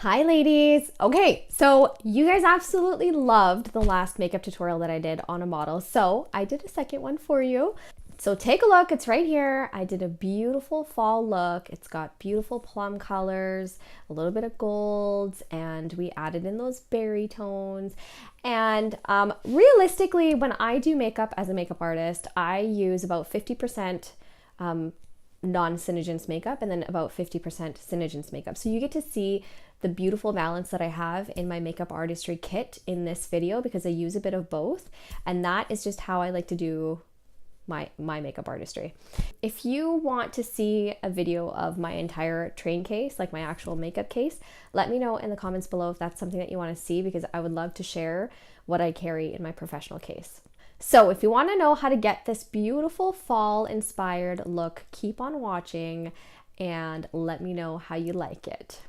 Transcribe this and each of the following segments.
Hi ladies! Okay, so you guys absolutely loved the last makeup tutorial that I did on a model, so I did a second one for you. So take a look, it's right here. I did a beautiful fall look. It's got beautiful plum colors, a little bit of golds, and we added in those berry tones. And realistically, when I do makeup as a makeup artist, I use about 50% non-SeneGence makeup and then about 50% SeneGence makeup. So you get to see the beautiful balance that I have in my makeup artistry kit in this video because I use a bit of both, and that is just how I like to do my makeup artistry. If you want to see a video of my entire train case, like my actual makeup case, let me know in the comments below if that's something that you want to see, because I would love to share what I carry in my professional case. So if you want to know how to get this beautiful fall inspired look, keep on watching and let me know how you like it.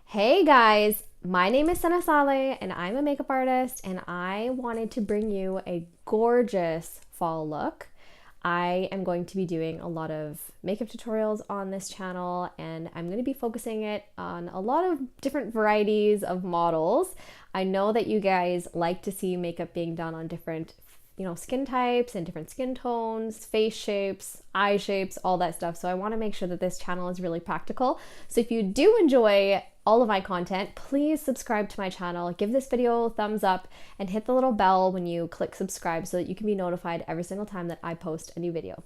Hey guys, my name is Saleh and I'm a makeup artist, and I wanted to bring you a gorgeous fall look. I am going to be doing a lot of makeup tutorials on this channel, and I'm going to be focusing it on a lot of different varieties of models. I know that you guys like to see makeup being done on different skin types and different skin tones, face shapes, eye shapes, all that stuff. So I want to make sure that this channel is really practical. So if you do enjoy all of my content, please subscribe to my channel, give this video a thumbs up, and hit the little bell when you click subscribe so that you can be notified every single time that I post a new video.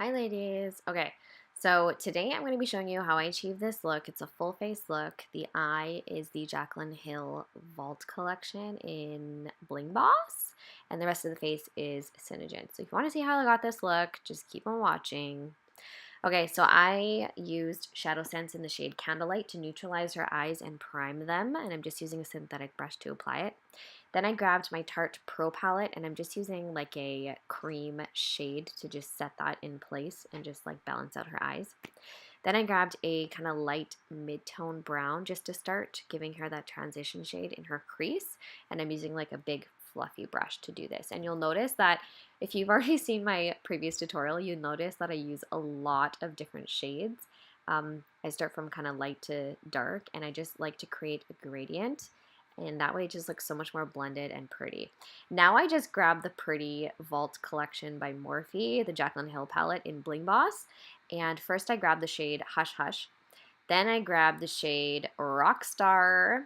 Hi ladies. Okay, so today I'm going to be showing you how I achieve this look. It's a full face look. The eye is the Jaclyn Hill Vault collection in Bling Boss, and the rest of the face is SeneGence. So if you want to see how I got this look, just keep on watching. Okay, so I used Shadow Sense in the shade Candlelight to neutralize her eyes and prime them, and I'm just using a synthetic brush to apply it. Then I grabbed my Tarte Pro palette, and I'm just using like a cream shade to just set that in place and just like balance out her eyes. Then I grabbed a kind of light mid-tone brown just to start giving her that transition shade in her crease, and I'm using like a big fluffy brush to do this. And you'll notice that if you've already seen my previous tutorial, you notice that I use a lot of different shades. I start from kind of light to dark, and I just like to create a gradient, and that way it just looks so much more blended and pretty. Now I just grabbed the pretty Vault collection by Morphe, the Jaclyn Hill palette in Bling Boss, and first I grabbed the shade Hush Hush. Then I grabbed the shade Rockstar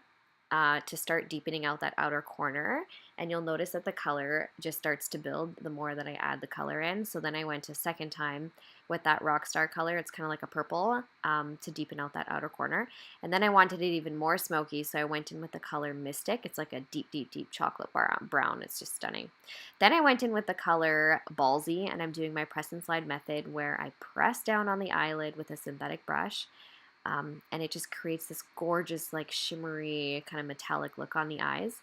to start deepening out that outer corner, and you'll notice that the color just starts to build the more that I add the color in. So then I went a second time with that Rockstar color. It's kind of like a purple to deepen out that outer corner. And then I wanted it even more smoky, so I went in with the color Mystic. It's like a deep, deep, deep chocolate brown. It's just stunning. Then I went in with the color Ballsy, and I'm doing my press and slide method where I press down on the eyelid with a synthetic brush. And it just creates this gorgeous, like shimmery, kind of metallic look on the eyes.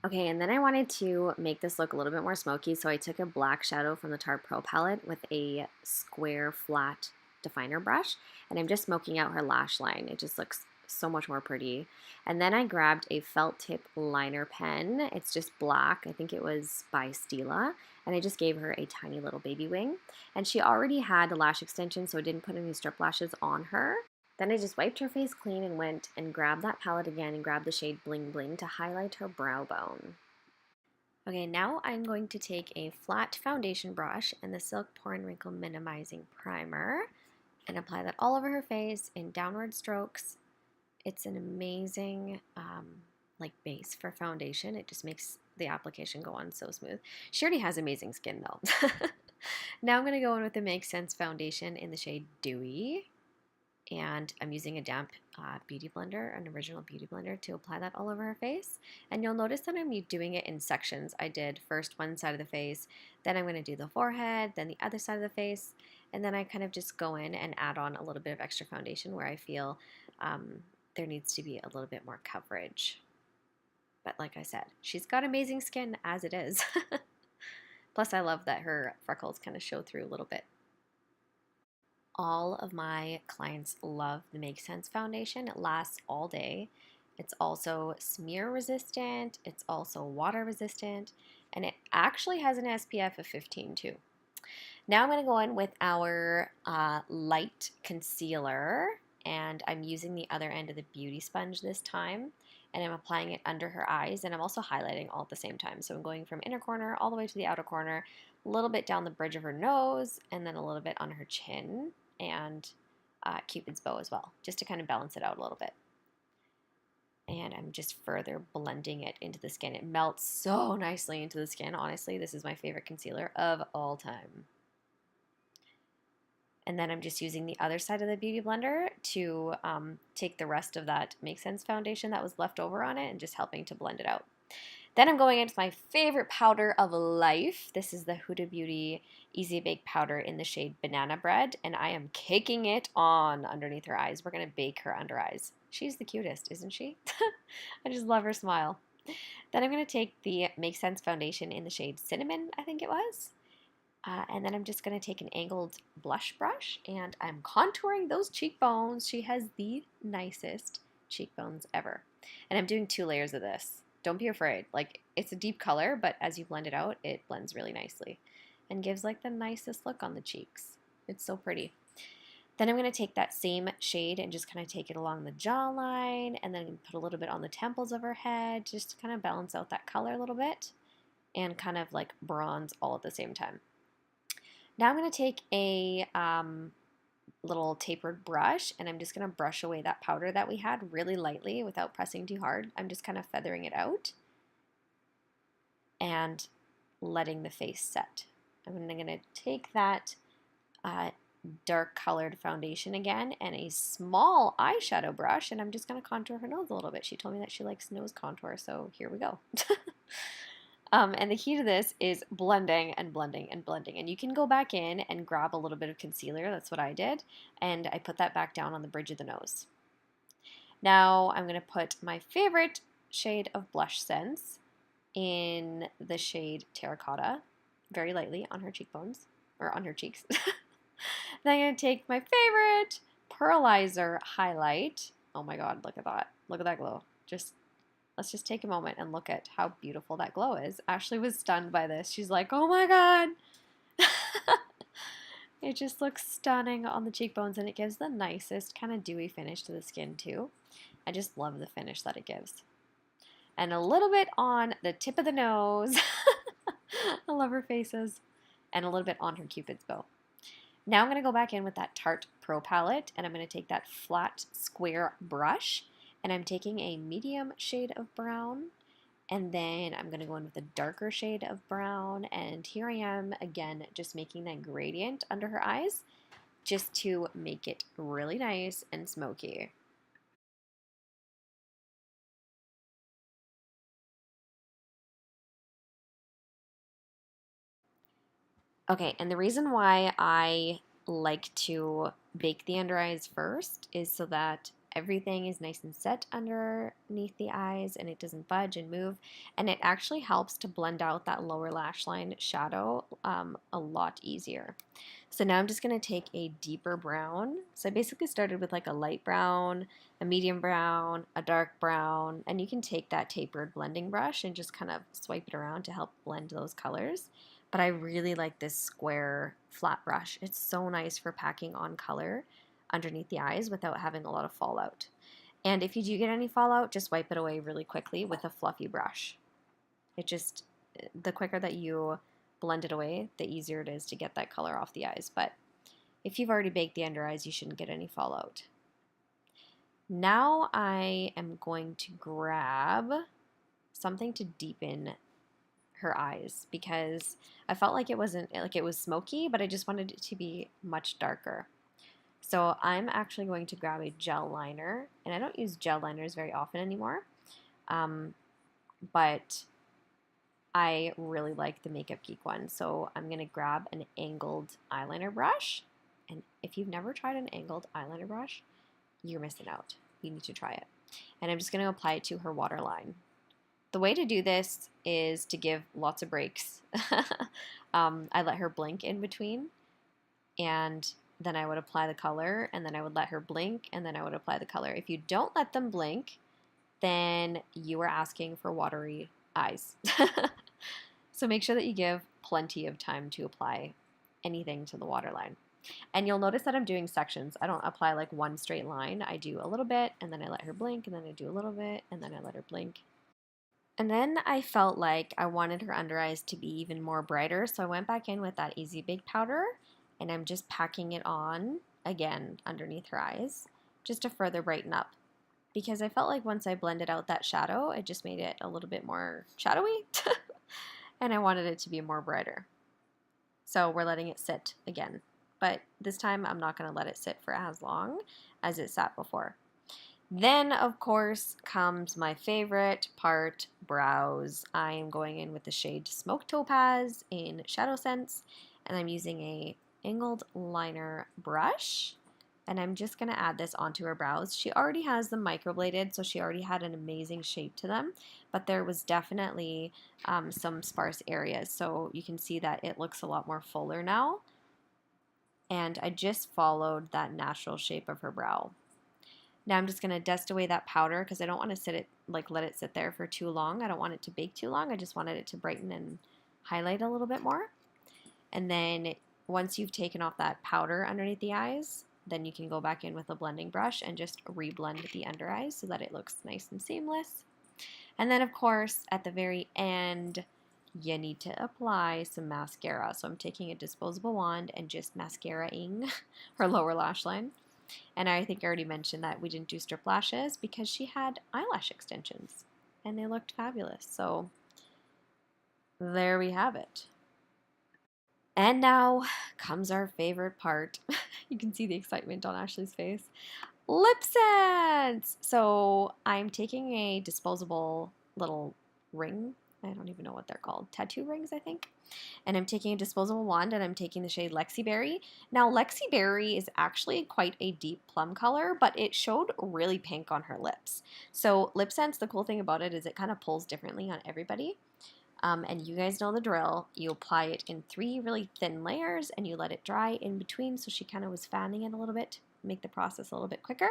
Okay, and then I wanted to make this look a little bit more smoky, so I took a black shadow from the Tarte Pro palette with a square, flat definer brush, and I'm just smoking out her lash line. It just looks so much more pretty. And then I grabbed a felt tip liner pen. It's just black. I think it was by Stila, and I just gave her a tiny little baby wing. And she already had the lash extension, so I didn't put any strip lashes on her. Then I just wiped her face clean and went and grabbed that palette again and grabbed the shade Bling Bling to highlight her brow bone. Okay, now I'm going to take a flat foundation brush and the Silk Pore and Wrinkle Minimizing Primer and apply that all over her face in downward strokes. It's an amazing like base for foundation. It just makes the application go on so smooth. She already has amazing skin though. Now I'm going to go in with the Make Sense foundation in the shade Dewy. And I'm using a damp beauty blender, an original beauty blender, to apply that all over her face. And you'll notice that I'm doing it in sections. I did first one side of the face, then I'm going to do the forehead, then the other side of the face, and then I kind of just go in and add on a little bit of extra foundation where I feel there needs to be a little bit more coverage. But like I said, she's got amazing skin as it is. Plus I love that her freckles kind of show through a little bit. All of my clients love the Make Sense foundation. It lasts all day. It's also smear resistant, it's also water resistant, and it actually has an SPF of 15 too. Now I'm going to go in with our light concealer, and I'm using the other end of the beauty sponge this time, and I'm applying it under her eyes, and I'm also highlighting all at the same time. So I'm going from inner corner all the way to the outer corner, a little bit down the bridge of her nose, and then a little bit on her chin, and Cupid's bow as well, just to kind of balance it out a little bit. And I'm just further blending it into the skin. It melts so nicely into the skin. Honestly, this is my favorite concealer of all time. And then I'm just using the other side of the Beauty Blender to take the rest of that Make Sense foundation that was left over on it and just helping to blend it out. Then I'm going into my favorite powder of life. This is the Huda Beauty Easy Bake Powder in the shade Banana Bread, and I am caking it on underneath her eyes. We're going to bake her under eyes. She's the cutest, isn't she? I just love her smile. Then I'm going to take the Make Sense foundation in the shade Cinnamon, I think it was. And then I'm just going to take an angled blush brush, and I'm contouring those cheekbones. She has the nicest cheekbones ever. And I'm doing 2 layers of this. Don't be afraid. Like, it's a deep color, but as you blend it out, it blends really nicely and gives like the nicest look on the cheeks. It's so pretty. Then I'm going to take that same shade and just kind of take it along the jawline, and then put a little bit on the temples of her head just to kind of balance out that color a little bit and kind of like bronze all at the same time. Now I'm going to take a little tapered brush, and I'm just going to brush away that powder that we had really lightly without pressing too hard. I'm just kind of feathering it out and letting the face set. I'm going to take that dark colored foundation again and a small eyeshadow brush, and I'm just going to contour her nose a little bit. She told me that she likes nose contour, so here we go. And the key to this is blending and blending and blending. And you can go back in and grab a little bit of concealer. That's what I did. And I put that back down on the bridge of the nose. Now I'm going to put my favorite shade of blush Sense in the shade Terracotta very lightly on her cheekbones, or on her cheeks. Then I'm going to take my favorite Pearlizer highlight. Oh my god, look at that. Look at that glow. Let's just take a moment and look at how beautiful that glow is. Ashley was stunned by this. She's like, oh my god. It just looks stunning on the cheekbones, and it gives the nicest kind of dewy finish to the skin too. I just love the finish that it gives. And a little bit on the tip of the nose. I love her faces. And a little bit on her Cupid's bow. Now I'm going to go back in with that Tarte Pro palette, and I'm going to take that flat square brush, and I'm taking a medium shade of brown, and then I'm going to go in with a darker shade of brown, and here I am again just making that gradient under her eyes just to make it really nice and smoky. Okay, and the reason why I like to bake the under eyes first is so that everything is nice and set underneath the eyes and it doesn't budge and move, and it actually helps to blend out that lower lash line shadow a lot easier. So now I'm just going to take a deeper brown. So I basically started with like a light brown, a medium brown, a dark brown, and you can take that tapered blending brush and just kind of swipe it around to help blend those colors. But I really like this square flat brush. It's so nice for packing on color underneath the eyes without having a lot of fallout. And if you do get any fallout, just wipe it away really quickly with a fluffy brush. The quicker that you blend it away, the easier it is to get that color off the eyes. But if you've already baked the under eyes, you shouldn't get any fallout. Now I am going to grab something to deepen her eyes, because I felt like it wasn't like it was smoky, but I just wanted it to be much darker. So I'm actually going to grab a gel liner, and I don't use gel liners very often anymore, but I really like the Makeup Geek one. So I'm going to grab an angled eyeliner brush, and if you've never tried an angled eyeliner brush, you're missing out. You need to try it. And I'm just going to apply it to her waterline. The way to do this is to give lots of breaks. I let her blink in between, and then I would apply the color, and then I would let her blink, and then I would apply the color. If you don't let them blink, then you are asking for watery eyes. So make sure that you give plenty of time to apply anything to the waterline. And you'll notice that I'm doing sections. I don't apply like one straight line. I do a little bit, and then I let her blink, and then I do a little bit, and then I let her blink. And then I felt like I wanted her under eyes to be even more brighter, so I went back in with that Easy Bake powder, and I'm just packing it on again underneath her eyes just to further brighten up. Because I felt like once I blended out that shadow, it just made it a little bit more shadowy, and I wanted it to be more brighter. So we're letting it sit again. But this time I'm not going to let it sit for as long as it sat before. Then, of course, comes my favorite part, brows. I am going in with the shade Smoke Topaz in Shadow Sense, and I'm using a angled liner brush, and I'm just going to add this onto her brows. She already has them microbladed, so she already had an amazing shape to them, but there was definitely some sparse areas, so you can see that it looks a lot more fuller now. And I just followed that natural shape of her brow. Now I'm just going to dust away that powder because I don't want to let it sit there for too long. I don't want it to bake too long. I just wanted it to brighten and highlight a little bit more. And then once you've taken off that powder underneath the eyes, then you can go back in with a blending brush and just re-blend the under eyes so that it looks nice and seamless. And then of course at the very end, you need to apply some mascara. So I'm taking a disposable wand and just mascara-ing her lower lash line. And I think I already mentioned that we didn't do strip lashes because she had eyelash extensions and they looked fabulous. So there we have it. And now comes our favorite part. You can see the excitement on Ashley's face. Lip scents! So I'm taking a disposable little ring. I don't even know what they're called. Tattoo rings, I think. And I'm taking a disposable wand and I'm taking the shade Lexi Berry. Now, Lexi Berry is actually quite a deep plum color, but it showed really pink on her lips. So lip scents, the cool thing about it is it kind of pulls differently on everybody. And you guys know the drill. You apply it in 3 really thin layers and you let it dry in between. So she kind of was fanning it a little bit to make the process a little bit quicker.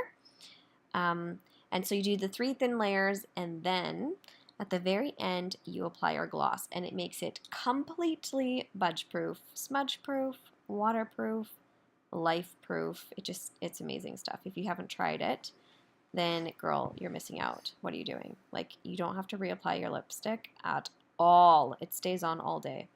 And so you do the 3 thin layers and then at the very end, you apply our gloss, and it makes it completely budge-proof, smudge-proof, waterproof, life-proof. It's amazing stuff. If you haven't tried it, then girl, you're missing out. What are you doing? Like, you don't have to reapply your lipstick at all. It stays on all day.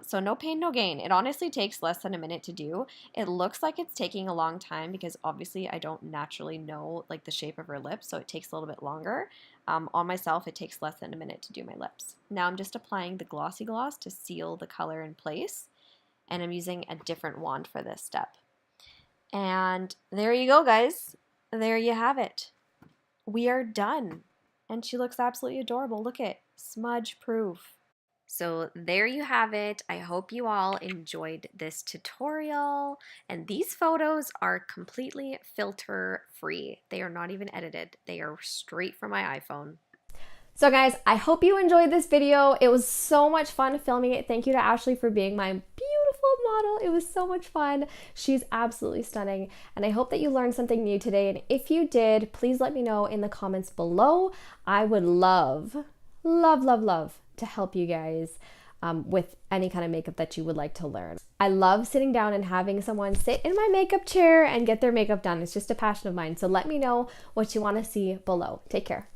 So no pain, no gain. It honestly takes less than a minute to do. It looks like it's taking a long time because obviously I don't naturally know like the shape of her lips, so it takes a little bit longer. On myself, it takes less than a minute to do my lips. Now I'm just applying the glossy gloss to seal the color in place, and I'm using a different wand for this step. And there you go, guys. There you have it. We are done. And she looks absolutely adorable. Look at smudge proof. So there you have it. I hope you all enjoyed this tutorial. And these photos are completely filter free. They are not even edited. They are straight from my iPhone. So guys, I hope you enjoyed this video. It was so much fun filming it. Thank you to Ashley for being my beautiful model. It was so much fun. She's absolutely stunning. And I hope that you learned something new today. And if you did, please let me know in the comments below. I would love to help you guys with any kind of makeup that you would like to learn. I love sitting down and having someone sit in my makeup chair and get their makeup done. It's just a passion of mine. So let me know what you want to see below. Take care.